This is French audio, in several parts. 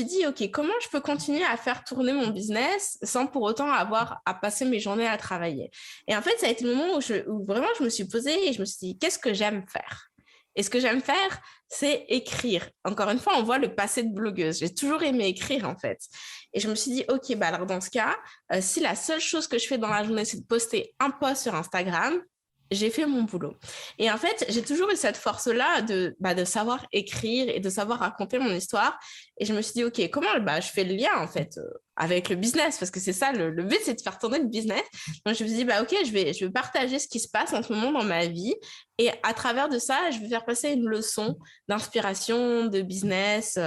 suis dit, OK, comment je peux continuer à faire tourner mon business sans pour autant avoir à passer mes journées à travailler? Et en fait, ça a été le moment où vraiment je me suis posée et je me suis dit, qu'est-ce que j'aime faire? Et ce que j'aime faire, c'est écrire. Encore une fois, on voit le passé de blogueuse. J'ai toujours aimé écrire, en fait. Et je me suis dit, OK, bah alors dans ce cas, si la seule chose que je fais dans la journée, c'est de poster un post sur Instagram, j'ai fait mon boulot. Et en fait, j'ai toujours eu cette force-là de savoir écrire et de savoir raconter mon histoire. Et je me suis dit, OK, comment je fais le lien, en fait, avec le business? Parce que c'est ça, le but, c'est de faire tourner le business. Donc, je me suis dit, OK, je vais partager ce qui se passe en ce moment dans ma vie. Et à travers de ça, je vais faire passer une leçon d'inspiration, de business,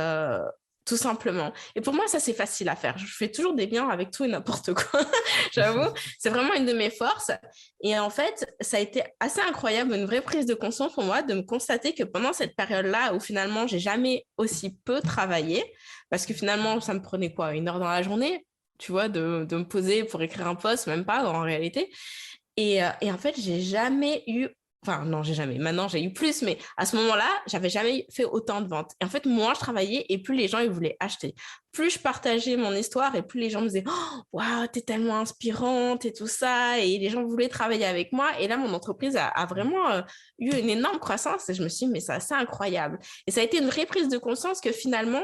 tout simplement. Et pour moi, ça, c'est facile à faire. Je fais toujours des liens avec tout et n'importe quoi. J'avoue, c'est vraiment une de mes forces. Et en fait, ça a été assez incroyable, une vraie prise de conscience pour moi de me constater que pendant cette période-là où finalement, j'ai jamais aussi peu travaillé, parce que finalement, ça me prenait quoi, 1 heure dans la journée, tu vois, de me poser pour écrire un post, même pas en réalité. Et en fait, j'ai jamais eu, enfin non, j'ai jamais, maintenant j'ai eu plus, mais à ce moment-là, j'avais jamais fait autant de ventes. Et en fait, moins je travaillais et plus les gens ils voulaient acheter. Plus je partageais mon histoire et plus les gens me disaient, oh, waouh, t'es tellement inspirante et tout ça. Et les gens voulaient travailler avec moi. Et là, mon entreprise a vraiment eu une énorme croissance et je me suis dit, mais c'est assez incroyable. Et ça a été une vraie prise de conscience que finalement,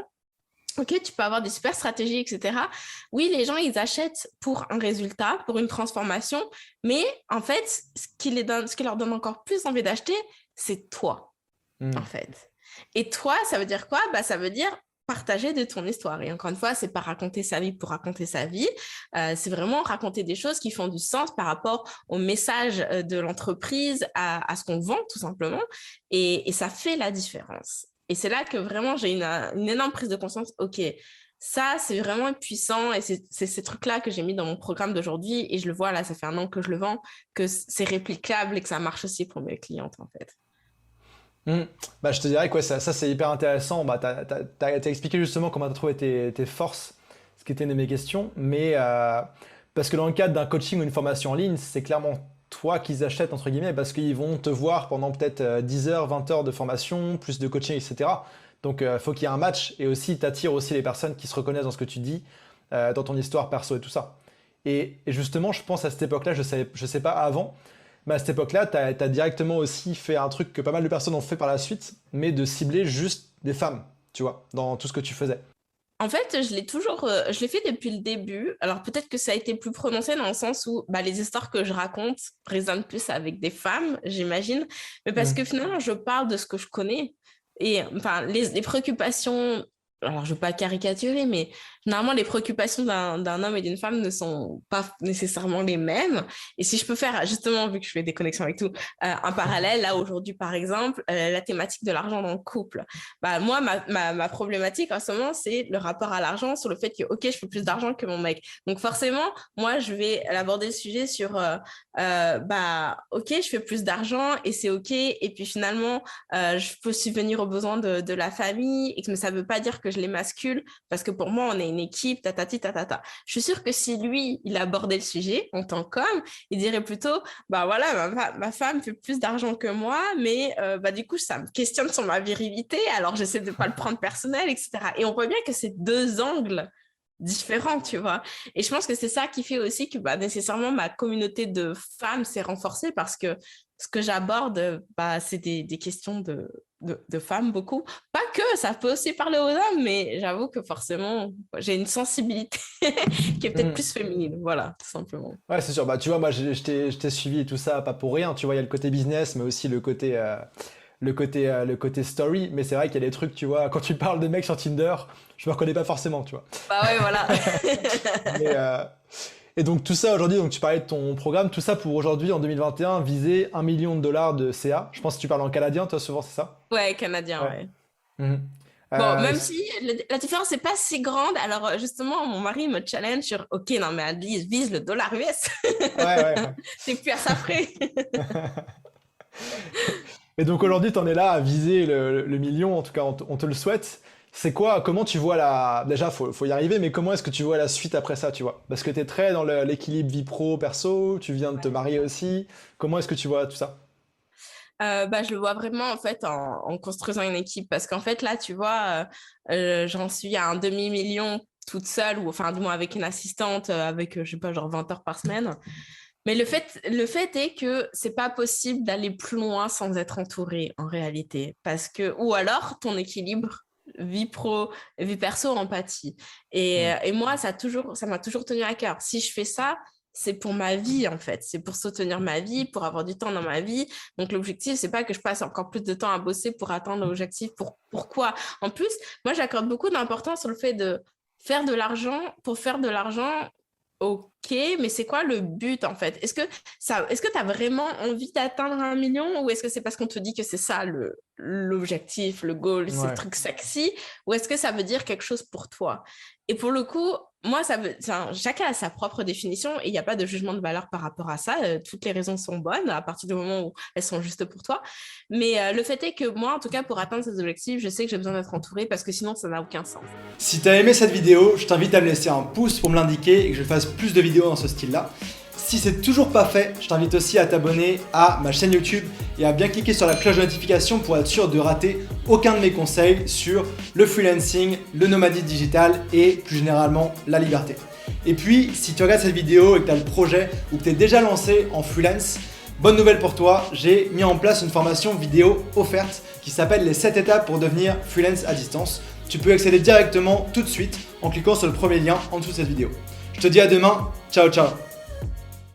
OK, tu peux avoir des super stratégies, etc. Oui, les gens, ils achètent pour un résultat, pour une transformation, mais en fait, ce qui leur donne encore plus envie d'acheter, c'est toi, en Hmm. fait. Et toi, ça veut dire quoi? Bah, ça veut dire partager de ton histoire. Et encore une fois, c'est pas raconter sa vie pour raconter sa vie. C'est vraiment raconter des choses qui font du sens par rapport au message de l'entreprise, à ce qu'on vend, tout simplement. Et ça fait la différence. Et c'est là que vraiment j'ai une énorme prise de conscience. OK, ça, c'est vraiment puissant et c'est ces trucs-là que j'ai mis dans mon programme d'aujourd'hui. Et je le vois là, ça fait 1 an que je le vends, que c'est réplicable et que ça marche aussi pour mes clientes, en fait. Hmm. Bah, je te dirais que ouais, ça c'est hyper intéressant. Bah, t'as expliqué justement comment tu as trouvé tes forces, ce qui était une de mes questions. Mais parce que dans le cadre d'un coaching ou une formation en ligne, c'est clairement toi qu'ils achètent, entre guillemets, parce qu'ils vont te voir pendant peut-être 10 heures, 20 heures de formation, plus de coaching, etc. Donc il faut qu'il y ait un match et aussi t'attires aussi les personnes qui se reconnaissent dans ce que tu dis, dans ton histoire perso et tout ça. Et justement, je pense à cette époque-là, je sais pas avant. Mais à cette époque-là, tu as directement aussi fait un truc que pas mal de personnes ont fait par la suite, mais de cibler juste des femmes, tu vois, dans tout ce que tu faisais. En fait, je l'ai fait depuis le début. Alors peut-être que ça a été plus prononcé dans le sens où bah, les histoires que je raconte résonnent plus avec des femmes, j'imagine, mais parce que Hmm. finalement, je parle de ce que je connais. Et enfin, les préoccupations, alors je ne veux pas caricaturer, mais normalement, les préoccupations d'un homme et d'une femme ne sont pas nécessairement les mêmes. Et si je peux faire, justement, vu que je fais des connexions avec tout, un parallèle, là, aujourd'hui, par exemple, la thématique de l'argent dans le couple. Bah, moi, ma problématique en ce moment, c'est le rapport à l'argent, sur le fait que, OK, je fais plus d'argent que mon mec. Donc, forcément, moi, je vais aborder le sujet sur, bah, OK, je fais plus d'argent et c'est OK. Et puis, finalement, je peux subvenir aux besoins de la famille, mais ça ne veut pas dire que je les mascule, parce que pour moi, on est une équipe, tatati, tatata. Je suis sûre que si lui, il abordait le sujet en tant qu'homme, il dirait plutôt, bah voilà, ma femme fait plus d'argent que moi, mais bah du coup, ça me questionne sur ma virilité, alors j'essaie de pas le prendre personnel, etc. Et on voit bien que c'est deux angles différents, tu vois. Et je pense que c'est ça qui fait aussi que bah, nécessairement ma communauté de femmes s'est renforcée parce que ce que j'aborde, bah, c'est des questions de femmes beaucoup. Pas que, ça peut aussi parler aux hommes, mais j'avoue que forcément, j'ai une sensibilité qui est peut-être Hmm. plus féminine, voilà, tout simplement. Ouais, c'est sûr. Bah, tu vois, moi, je t'ai suivi et tout ça, pas pour rien. Tu vois, il y a le côté business, mais aussi le côté story. Mais c'est vrai qu'il y a des trucs, tu vois, quand tu parles de mecs sur Tinder, je me reconnais pas forcément, tu vois. Bah ouais, voilà. Mais, et donc tout ça aujourd'hui, donc tu parlais de ton programme, tout ça pour aujourd'hui en 2021 viser 1 million de dollars de CA. Je pense que tu parles en canadien, toi souvent c'est ça? Ouais, canadien, Ouais. ouais. Mhm. Bon, Euh, même si la différence n'est pas si grande, alors justement, mon mari me challenge sur, OK, non, mais Alice, vise le dollar US. ouais, ouais, ouais. T'es plus à ça près. Et donc aujourd'hui, tu en es là à viser le million, en tout cas on te le souhaite. C'est quoi, comment tu vois la... Déjà, faut y arriver, mais comment est-ce que tu vois la suite après ça, tu vois? Parce que tu es très dans l'équilibre vie pro-perso, tu viens de te marier aussi. Comment est-ce que tu vois tout ça? Je le vois vraiment en fait en construisant une équipe parce qu'en fait là tu vois j'en suis à un demi-million toute seule ou enfin du moins avec une assistante avec je sais pas genre 20 heures par semaine. Mais le fait est que c'est pas possible d'aller plus loin sans être entouré en réalité. Parce que, ou alors ton équilibre vie pro, vie perso, empathie. Et moi, ça m'a toujours tenu à cœur. Si je fais ça, c'est pour ma vie en fait. C'est pour soutenir ma vie, pour avoir du temps dans ma vie. Donc l'objectif, c'est pas que je passe encore plus de temps à bosser pour atteindre l'objectif. Pourquoi? En plus, moi, j'accorde beaucoup d'importance sur le fait de faire de l'argent pour faire de l'argent. Ok, mais c'est quoi le but en fait? Est-ce que tu as vraiment envie d'atteindre 1 million ou est-ce que c'est parce qu'on te dit que c'est ça l'objectif, le goal, c'est le Ouais. truc sexy ou est-ce que ça veut dire quelque chose pour toi? Et pour le coup, moi, chacun a sa propre définition et il n'y a pas de jugement de valeur par rapport à ça. Toutes les raisons sont bonnes à partir du moment où elles sont justes pour toi. Mais le fait est que moi, en tout cas, pour atteindre ces objectifs, je sais que j'ai besoin d'être entourée parce que sinon, ça n'a aucun sens. Si t'as aimé cette vidéo, je t'invite à me laisser un pouce pour me l'indiquer et que je fasse plus de vidéos dans ce style-là. Si c'est toujours pas fait, je t'invite aussi à t'abonner à ma chaîne YouTube et à bien cliquer sur la cloche de notification pour être sûr de rater aucun de mes conseils sur le freelancing, le nomadisme digital et plus généralement la liberté. Et puis, si tu regardes cette vidéo et que tu as le projet ou que tu es déjà lancé en freelance, bonne nouvelle pour toi, j'ai mis en place une formation vidéo offerte qui s'appelle les 7 étapes pour devenir freelance à distance. Tu peux accéder directement tout de suite en cliquant sur le premier lien en dessous de cette vidéo. Je te dis à demain, ciao ciao.